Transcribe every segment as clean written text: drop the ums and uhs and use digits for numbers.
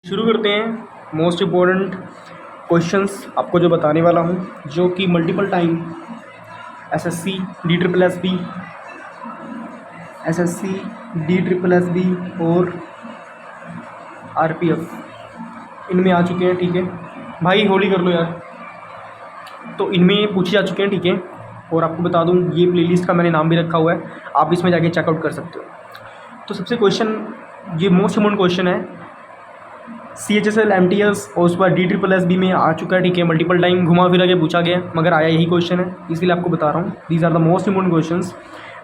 शुरू करते हैं मोस्ट इम्पोर्टेंट क्वेश्चंस आपको जो बताने वाला हूँ, जो कि multiple time SSC D triple S B और आरपीएफ इनमें आ चुके हैं। ठीक है भाई, होली कर लो यार। तो इनमें पूछे जा चुके हैं। ठीक है, और आपको बता दूं ये प्लेलिस्ट का मैंने नाम भी रखा हुआ है, आप इसमें जाके चेकआउट कर सकते हो। तो सबसे क्वेश्चन, ये मोस्ट इम्पोर्टेंट क्वेश्चन है, CHSL MTS और उस पर DSSB में आ चुका है। ठीक है, मल्टीपल टाइम घुमा फिरा के पूछा गया, मगर आया यही क्वेश्चन है, इसलिए आपको बता रहा हूँ। These are the most important questions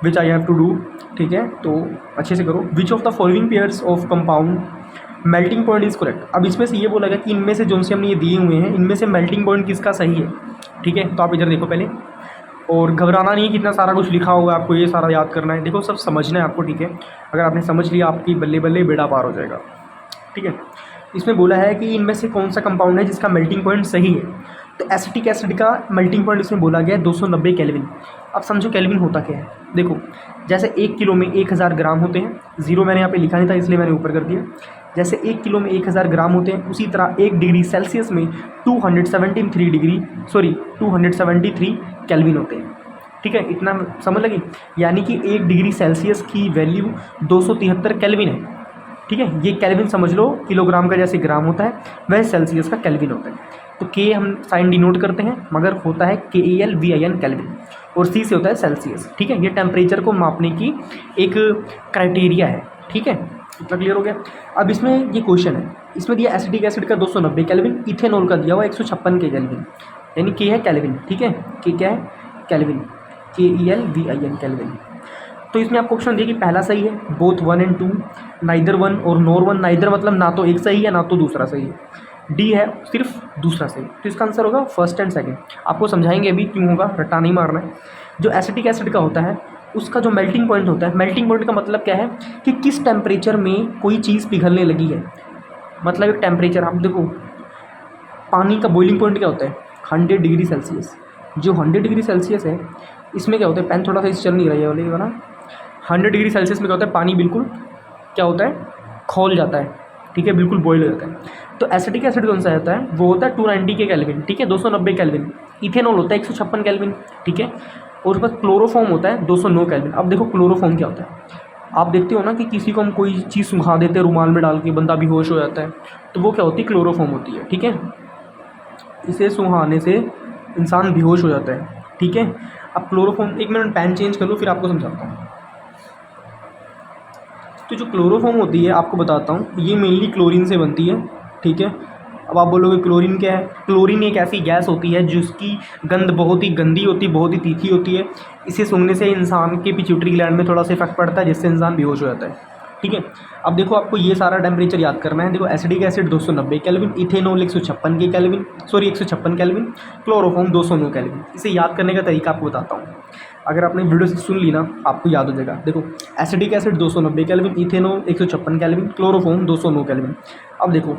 which I have to do. ठीक है, तो अच्छे से करो। Which of the following pairs of compound melting point is correct. अब इसमें से ये बोला गया कि इनमें से जो से हमने ये दिए हुए हैं, इनमें से मेल्टिंग पॉइंट किसका सही है। ठीक है, तो आप इधर देखो पहले, और घबराना नहीं, कितना सारा कुछ लिखा हुआ है, आपको ये सारा याद करना है। देखो सब समझना है आपको। ठीक है, अगर आपने समझ लिया, आपकी बल्ले बल्ले बेड़ा पार हो जाएगा। ठीक है, इसमें बोला है कि इनमें से कौन सा कंपाउंड है जिसका मेल्टिंग पॉइंट सही है। तो एसिटिक एसिड का मेल्टिंग पॉइंट इसमें बोला गया है 290 केल्विन। अब समझो केल्विन होता क्या है। देखो, जैसे 1 किलो में 1000 ग्राम होते हैं, जीरो मैंने यहाँ पे लिखा नहीं था इसलिए मैंने ऊपर कर दिया। जैसे 1 किलो में 1000 ग्राम होते हैं, उसी तरह 1 डिग्री सेल्सियस में 273 केल्विन होते हैं। ठीक है, इतना समझ लगी। यानी कि 1 डिग्री सेल्सियस की वैल्यू 273 केल्विन है। ठीक है, ये केल्विन समझ लो, किलोग्राम का जैसे ग्राम होता है वह सेल्सियस का केल्विन होता है। तो के हम साइन डिनोट करते हैं, मगर होता है KELVIN केल्विन, और सी से होता है सेल्सियस। ठीक है, ये टेम्परेचर को मापने की एक क्राइटेरिया है। ठीक है, इतना क्लियर हो गया। अब इसमें ये क्वेश्चन है, इसमें दिया एसिटिक एसिड का 290 केल्विन, इथेनॉल का दिया हुआ 156 के केल्विन, यानी के है केल्विन। ठीक है, के क्या है, केल्विन, KELVIN केल्विन। तो इसमें आपको ऑप्शन दिया कि पहला सही है, बोथ 1 and 2, नाइदर 1 और नोर 1। नाइदर मतलब ना तो एक सही है ना तो दूसरा सही है। डी है सिर्फ दूसरा सही। तो इसका आंसर होगा फर्स्ट एंड सेकंड। आपको समझाएंगे अभी क्यों होगा, रट्टा नहीं मारना है। जो एसिटिक एसिड का होता है उसका जो मेल्टिंग पॉइंट होता है, मेल्टिंग पॉइंट का मतलब क्या है कि किस टेम्परेचर में कोई चीज़ पिघलने लगी है। मतलब एक टेम्परेचर, आप देखो पानी का बॉइलिंग पॉइंट क्या होता है, 100 डिग्री सेल्सियस। जो 100 डिग्री सेल्सियस है, इसमें क्या होता है, पेन थोड़ा सा इस चल नहीं रहा है वाले ना। 100 डिग्री सेल्सियस में क्या होता है, पानी बिल्कुल क्या होता है, खोल जाता है। ठीक है, बिल्कुल बॉयल हो जाता है। तो एसिटिक एसिड कौन सा होता है, वो होता है 290 के केल्विन। ठीक है, 290 केल्विन। इथेनॉल होता है 156 केल्विन। ठीक है, और उसके बाद क्लोरोफॉर्म होता है 209 केल्विन। अब देखो क्लोरोफॉर्म क्या होता है, आप देखते हो ना कि किसी को हम कोई चीज़ सुखा देते हैं रुमाल में डाल के, बंदा बेहोश हो जाता है, तो वो क्या होती है, क्लोरोफॉर्म होती है। ठीक है, इसे सुहाने से इंसान बेहोश हो जाता है। ठीक है, अब क्लोरोफॉर्म, एक मिनट पेन चेंज कर लो फिर आपको समझाता हूँ। तो जो क्लोरोफॉर्म होती है आपको बताता हूँ, ये मेनली क्लोरीन से बनती है। ठीक है, अब आप बोलोगे क्लोरीन क्या है। क्लोरीन एक ऐसी गैस होती है जिसकी गंध बहुत ही गंदी होती है, बहुत ही तीखी होती है। इसे सूंघने से इंसान के पिट्यूटरी ग्लैंड में थोड़ा सा इफेक्ट पड़ता है, जिससे इंसान बेहोश हो जाता है। ठीक है, अब देखो आपको ये सारा टेम्परेचर याद करना है। देखो एसिडिक एसिड 290 केल्विन, इथेनॉल 156 के केल्विन, 156 केल्विन, क्लोरोफॉर्म 209 केल्विन। इसे याद करने का तरीका आपको बताता हूँ, अगर आपने वीडियो से सुन ली ना आपको याद हो जाएगा। देखो acidic acid 290 kelvin, ethanol 156 kelvin, chloroform 209 kelvin. अब देखो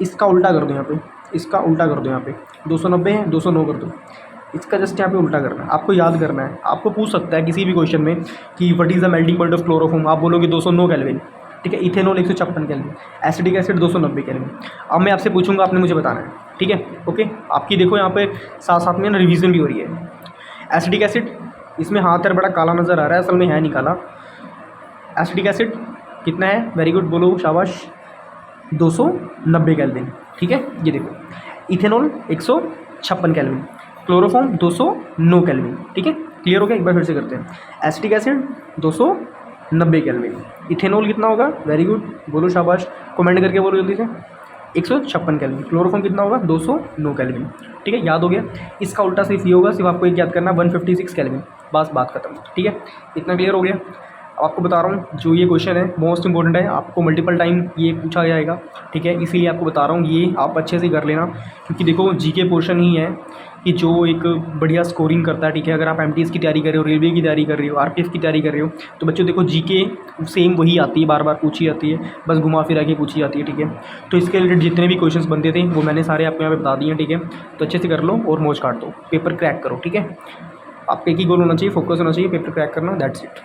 इसका उल्टा कर दो यहाँ पे, इसका उल्टा कर दो यहाँ पे, 290 है 209 कर दो, इसका जस्ट यहाँ पे उल्टा करना है। आपको याद करना है, आपको पूछ सकता है किसी भी क्वेश्चन में कि what is the melting point of chloroform, आप बोलोगे 209 केल्विन। ठीक है, ethanol 156 kelvin, acidic acid 290 kelvin. अब मैं आपसे पूछूंगा, आपने मुझे बताना है। ठीक है, ओके। आपकी देखो यहाँ पे साथ साथ में रिवीजन भी हो रही है। एसिडिक एसिड, इसमें हाथ यार बड़ा काला नज़र आ रहा है, असल में है नहीं काला। एसिडिक एसिड कितना है, वेरी गुड, बोलो शाबाश, 290 केल्विन। ठीक है, ये देखो इथेनॉल 156 केल्विन, क्लोरोफॉर्म 209 केल्विन। ठीक है, क्लियर हो गया। एक बार फिर से करते हैं, एसिटिक एसिड 290 केल्विन, इथेनॉल कितना होगा, वेरी गुड, बोलो शाबाश, कमेंट करके बोलो जल्दी से, 156 केल्विन। क्लोरोफॉर्म कितना होगा, 209 केल्विन। ठीक है, याद हो गया। इसका उल्टा सिर्फ ये होगा, सिर्फ आपको एक याद करना, 156 केल्विन, बस बात खत्म। ठीक है, इतना क्लियर हो गया। आपको बता रहा हूँ जो ये क्वेश्चन है मोस्ट इंपॉर्टेंट है, आपको मल्टीपल टाइम ये पूछा जाएगा। ठीक है, इसीलिए आपको बता रहा हूँ, ये आप अच्छे से कर लेना, क्योंकि देखो जीके पोर्शन ही है कि जो एक बढ़िया स्कोरिंग करता है। ठीक है, अगर आप MTS की तैयारी कर रहे हो, रेलवे की तैयारी कर रहे हो, RPF की तैयारी कर रहे हो, तो बच्चों देखो जीके सेम वही आती है, बार बार पूछी जाती है, बस घुमा फिरा के पूछी जाती है। ठीक है, तो इसके रिलेटेड जितने भी क्वेश्चंस बनते थे वो मैंने सारे आपको यहाँ पे बता दिए। ठीक है, तो अच्छे से कर लो और मौज काट दो, पेपर क्रैक करो। ठीक है, आपका एक ही गोल होना चाहिए, फोकस होना चाहिए, पेपर क्रैक करना, दैट्स इट।